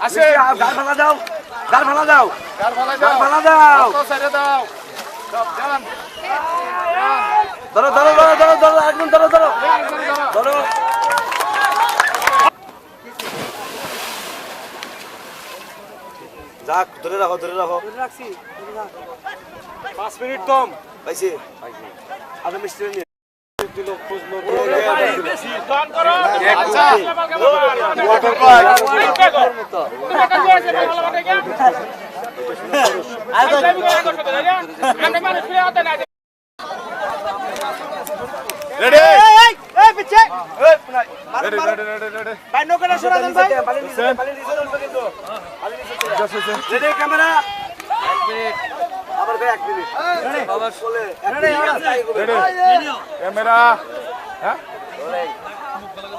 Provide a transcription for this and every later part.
আসে গাড় ভাড়া দাও, গাড় ভাড়া দাও, গাড় ভাড়া গাড় দাও ভাড়া দাও। কত ছেড়ে দাও সব যান ধরো ধরো ধরো ধরো ধরো একদম ধরো ধরো ধরো। যাক ধরে রাখো ধরে রাখো। 5 মিনিট কম পাইছি আরে মিস্ত্রি নিয়ে আচ্ছা ওয়াটার পাইপ রেডি এই পিছে রেডি রেডি রেডি ভাই নৌকাটা সরা দেন ভাই রেডি ক্যামেরা 1 মিনিট আবার ভাই 1 মিনিট বাবা বলে রেডি ক্যামেরা হ্যাঁ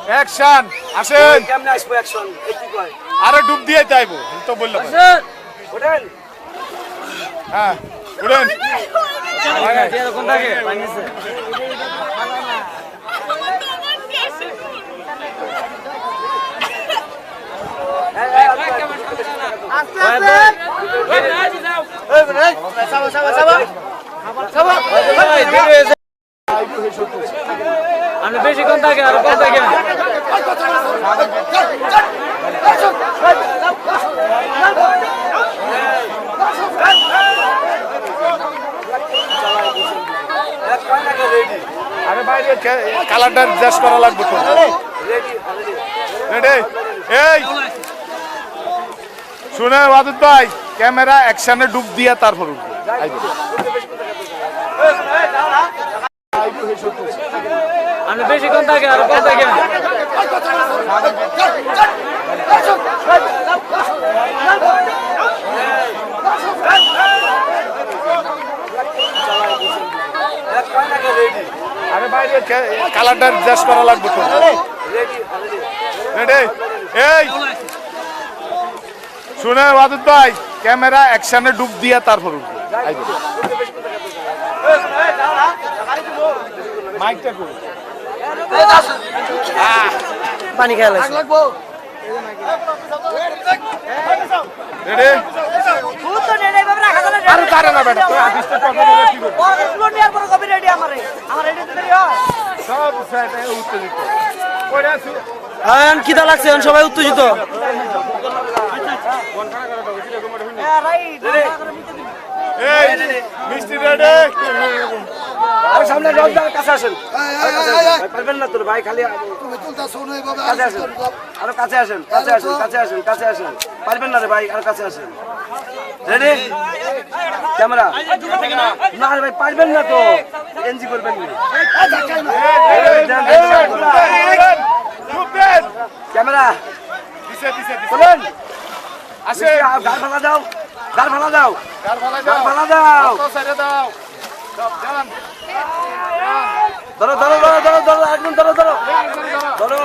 অ্যাকশন আসেন কেমনে আসবো অ্যাকশন এই কি কয় আরে ডুব দিয়ে যাইবো তো বললাম ওঠেন হ্যাঁ উড়েন কোন থাকে পানিছে আস্তে আস্তে এই সাবা সাবা সাবা সাবা আমি বেশি কোন থাকে আর কোন থাকে আরে বাইরে কালারটা অ্যাডজাস্ট করা লাগবে তো রেডি এই শুনে ওয়াদুদ ভাই ক্যামেরা অ্যাকশনে ডুব দিয়া তারপর উঠবে আইবে আমি বেশি কোন থাকে আর কোন থাকে আরে বাইরে কালারটা অ্যাডজাস্ট করা লাগবে তো রেডি এই শুনে ওয়াদুদ ভাই ক্যামেরা অ্যাকশনে ডুব দিয়া তারপর উঠবে আইবে মাইকটা কই পানি খেয়ে লাগবো রেডি খুব তো নেড়ে বাবা রাখা দলে আরে তারে না বেটা তুই আদিশটা কথা বলে কি করবি বড় স্লো নিয়ার পর কবি রেডি আমারে আমার রেডি তো দেরি হয় সব সাইডে উত্তেজিত কইরা আছি আন কিদা লাগছে সবাই উত্তেজিত রাইট এই মিষ্টি রেডি আর সামনে রোজদার কাছে আসেন পারবেন না তোর ভাই খালি তুমি তুলতাছো না এভাবে কাছে আসেন আরো কাছে আসেন কাছে আসেন কাছে আসেন কাছে আসেন পারবেন না রে ভাই আর কাছে আসেন রেডি ক্যামেরা না রে ভাই পারবেন না তো এনজি করবেন না ক্যামেরা দিছে দিছে দিছে বলেন আসে গাড় ভাড়া দাও গাড় ভাড়া দাও গাড় ভাড়া গাড় দাও ভাড়া দাও কত ছেড়ে দাও সব যান ধরো ধরো ধরো ধরো ধরো একদম ধরো ধরো ধরো